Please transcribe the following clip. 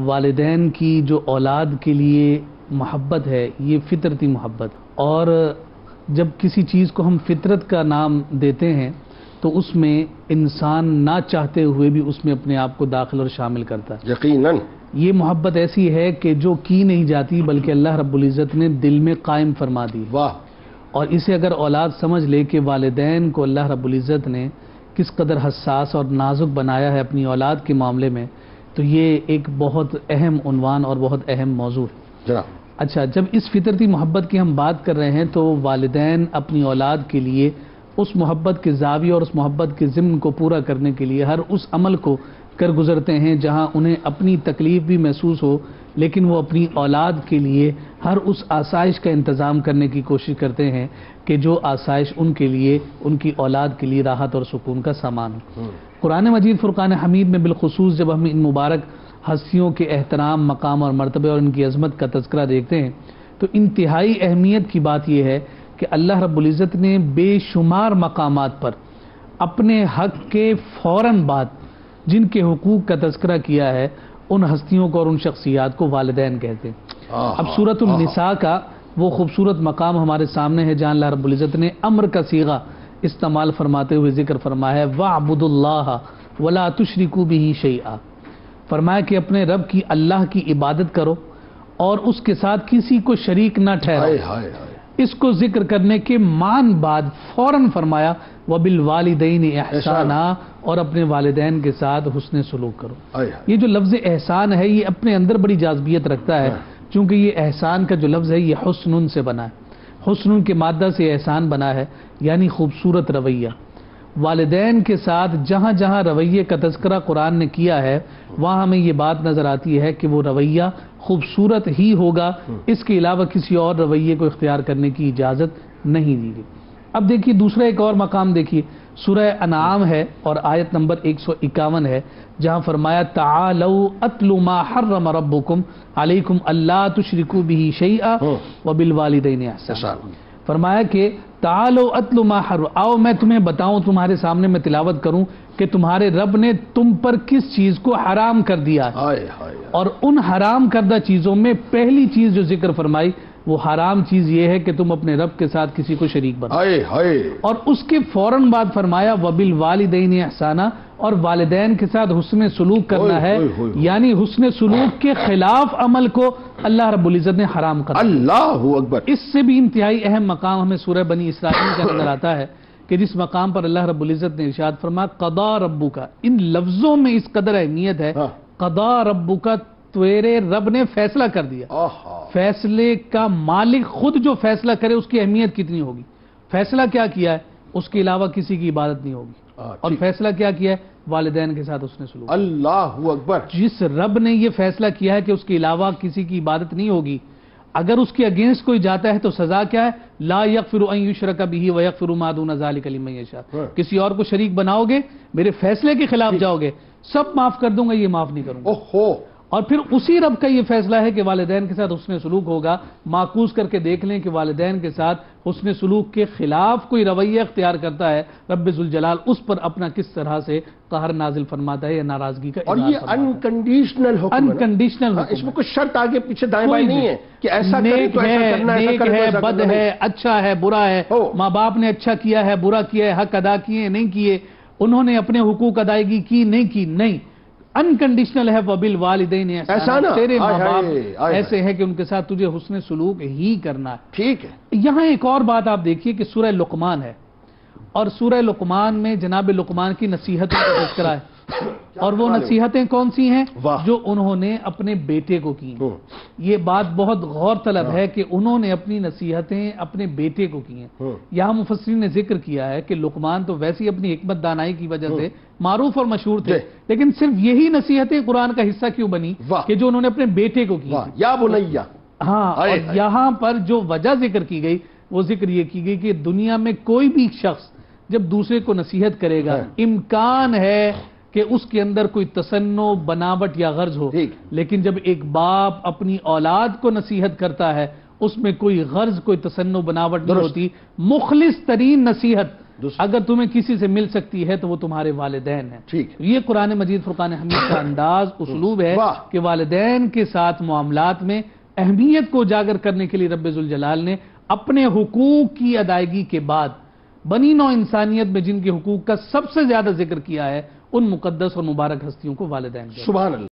والدین کی جو اولاد کے لیے محبت ہے یہ فطرتی محبت، اور جب کسی چیز کو ہم فطرت کا نام دیتے ہیں تو اس میں انسان نہ چاہتے ہوئے بھی اس میں اپنے آپ کو داخل اور شامل کرتا ہے۔ یقیناً یہ محبت ایسی ہے کہ جو کی نہیں جاتی بلکہ اللہ رب العزت نے دل میں قائم فرما دی۔ واہ، اور اسے اگر اولاد سمجھ لے کہ والدین کو اللہ رب العزت نے کس قدر حساس اور نازک بنایا ہے اپنی اولاد کے معاملے میں، تو یہ ایک بہت اہم عنوان اور بہت اہم موضوع ہے۔ جناب اچھا، جب اس فطرتی محبت کی ہم بات کر رہے ہیں تو والدین اپنی اولاد کے لیے اس محبت کے زاویہ اور اس محبت کے ضمن کو پورا کرنے کے لیے ہر اس عمل کو کر گزرتے ہیں جہاں انہیں اپنی تکلیف بھی محسوس ہو، لیکن وہ اپنی اولاد کے لیے ہر اس آسائش کا انتظام کرنے کی کوشش کرتے ہیں کہ جو آسائش ان کے لیے، ان کی اولاد کے لیے راحت اور سکون کا سامان ہو۔ قرآن مجید فرقان حمید میں بالخصوص جب ہم ان مبارک ہستیوں کے احترام، مقام اور مرتبے اور ان کی عظمت کا تذکرہ دیکھتے ہیں تو انتہائی اہمیت کی بات یہ ہے کہ اللہ رب العزت نے بے شمار مقامات پر اپنے حق کے فوراً بعد جن کے حقوق کا تذکرہ کیا ہے ان ہستیوں کو اور ان شخصیات کو والدین کہتے ہیں۔ اب سورۃ النساء کا وہ خوبصورت مقام ہمارے سامنے ہے جہاں اللہ رب العزت نے امر کا صیغہ استعمال فرماتے ہوئے ذکر فرمایا ہے وَاعْبُدُوا اللَّهَ وَلَا تُشْرِكُوا بِهِ شَيْئًا، فرمایا کہ اپنے رب کی، اللہ کی عبادت کرو اور اس کے ساتھ کسی کو شریک نہ ٹھہراؤ۔ اس کو ذکر کرنے کے مان بعد فوراً فرمایا وَبِالْوَالِدَيْنِ احسانا، اور اپنے والدین کے ساتھ حسن سلوک کرو۔ یہ جو لفظ احسان ہے یہ اپنے اندر بڑی جاذبیت رکھتا ہے، چونکہ یہ احسان کا جو لفظ ہے یہ حسن سے بنا ہے، حسن کے مادہ سے احسان بنا ہے، یعنی خوبصورت رویہ۔ والدین کے ساتھ جہاں جہاں رویے کا تذکرہ قرآن نے کیا ہے وہاں ہمیں یہ بات نظر آتی ہے کہ وہ رویہ خوبصورت ہی ہوگا، اس کے علاوہ کسی اور رویے کو اختیار کرنے کی اجازت نہیں دی گئی۔ اب دیکھیے دوسرا ایک اور مقام دیکھیے، سورہ انعام ہے اور آیت نمبر 151 ہے جہاں فرمایا تعالوا اتل ما حرم ربکم علیکم الا تشرکوا به شیئا وبالوالدین احسانا، فرمایا کہ تعالوا اتل ما حرم، آؤ میں تمہیں بتاؤں، تمہارے سامنے میں تلاوت کروں کہ تمہارے رب نے تم پر کس چیز کو حرام کر دیا ہے، اور ان حرام کردہ چیزوں میں پہلی چیز جو ذکر فرمائی وہ حرام چیز یہ ہے کہ تم اپنے رب کے ساتھ کسی کو شریک بناؤ، اور اس کے فوراً بعد فرمایا وَبِالْوَالِدَيْنِ احسانا، اور والدین کے ساتھ حسن سلوک کرنا ہے، یعنی حسن سلوک کے خلاف عمل کو اللہ رب العزت نے حرام کر دیا۔ اللہ اکبر۔ اس سے بھی انتہائی اہم مقام ہمیں سورہ بنی اسرائیل کا نظر آتا ہے کہ جس مقام پر اللہ رب العزت نے ارشاد فرمایا قضا ربک، ان لفظوں میں اس قدر اہمیت ہے، قضا ربک، تیرے رب نے فیصلہ کر دیا۔ فیصلے کا مالک خود جو فیصلہ کرے اس کی اہمیت کتنی ہوگی۔ فیصلہ کیا کیا ہے، اس کے علاوہ کسی کی عبادت نہیں ہوگی، اور فیصلہ کیا کیا ہے، والدین کے ساتھ اس نے سلوک۔ اللہ اکبر۔ جس رب نے یہ فیصلہ کیا ہے کہ اس کے علاوہ کسی کی عبادت نہیں ہوگی، اگر اس کے اگینسٹ کوئی جاتا ہے تو سزا کیا ہے، لا یغفر ان یشرک بہ ویغفر ما دون ذلک لمن یشاء، کسی اور کو شریک بناؤ گے، میرے فیصلے کے خلاف جاؤ گے، سب معاف کر دوں گا، یہ معاف نہیں کروں گا۔ اور پھر اسی رب کا یہ فیصلہ ہے کہ والدین کے ساتھ حسن سلوک ہوگا۔ معکوس کر کے دیکھ لیں کہ والدین کے ساتھ حسن سلوک کے خلاف کوئی رویہ اختیار کرتا ہے، رب ذوالجلال اس پر اپنا کس طرح سے قہر نازل فرماتا ہے یا ناراضگی کا، اور یہ انکنڈیشنل حکم، انکنڈیشنل حکم، اس میں کوئی شرط آگے پیچھے دائیں بائیں نہیں ہے کہ ایسا کرے تو ایسا کرنا ہے، نیک ہے، بد ہے، اچھا ہے، برا ہے، ماں باپ نے اچھا کیا ہے، برا کیا ہے، حق ادا کیے نہیں کیے، انہوں نے اپنے حقوق ادائیگی کی نہیں کی، نہیں، انکنڈیشنل ہے وَبِالْوَالِدَيْنِ احسانا، تیرے ماں باپ ایسے ہیں کہ ان کے ساتھ تجھے حسن سلوک ہی کرنا ہے۔ ٹھیک ہے۔ یہاں ایک اور بات آپ دیکھیے کہ سورہ لقمان ہے، اور سورہ لقمان میں جناب لقمان کی نصیحتوں کا تذکرہ ہے، اور وہ نصیحتیں کون سی ہیں جو انہوں نے اپنے بیٹے کو کی۔ یہ بات بہت غور طلب ہے کہ انہوں نے اپنی نصیحتیں اپنے بیٹے کو کی ہیں۔ یہاں مفسرین نے ذکر کیا ہے کہ لقمان تو ویسی اپنی حکمت دانائی کی وجہ سے معروف اور مشہور تھے، لیکن صرف یہی نصیحتیں قرآن کا حصہ کیوں بنی کہ جو انہوں نے اپنے بیٹے کو کی۔ یا بنیا، ہاں، اور یہاں پر جو وجہ ذکر کی گئی وہ ذکر یہ کی گئی کہ دنیا میں کوئی بھی شخص جب دوسرے کو نصیحت کرے گا امکان ہے کہ اس کے اندر کوئی تصنع، بناوٹ یا غرض ہو، لیکن جب ایک باپ اپنی اولاد کو نصیحت کرتا ہے اس میں کوئی غرض، کوئی تصنع، بناوٹ نہیں ہوتی، مخلص ترین نصیحت اگر تمہیں کسی سے مل سکتی ہے تو وہ تمہارے والدین ہیں. ٹھیک. یہ قرآن مجید فرقان حمید کا انداز اسلوب ہے کہ والدین کے ساتھ معاملات میں اہمیت کو اجاگر کرنے کے لیے رب ذوالجلال نے اپنے حقوق کی ادائیگی کے بعد بنی نوع انسانیت میں جن کے حقوق کا سب سے زیادہ ذکر کیا ہے ان مقدس اور مبارک ہستیوں کو والدین. سبحان اللہ.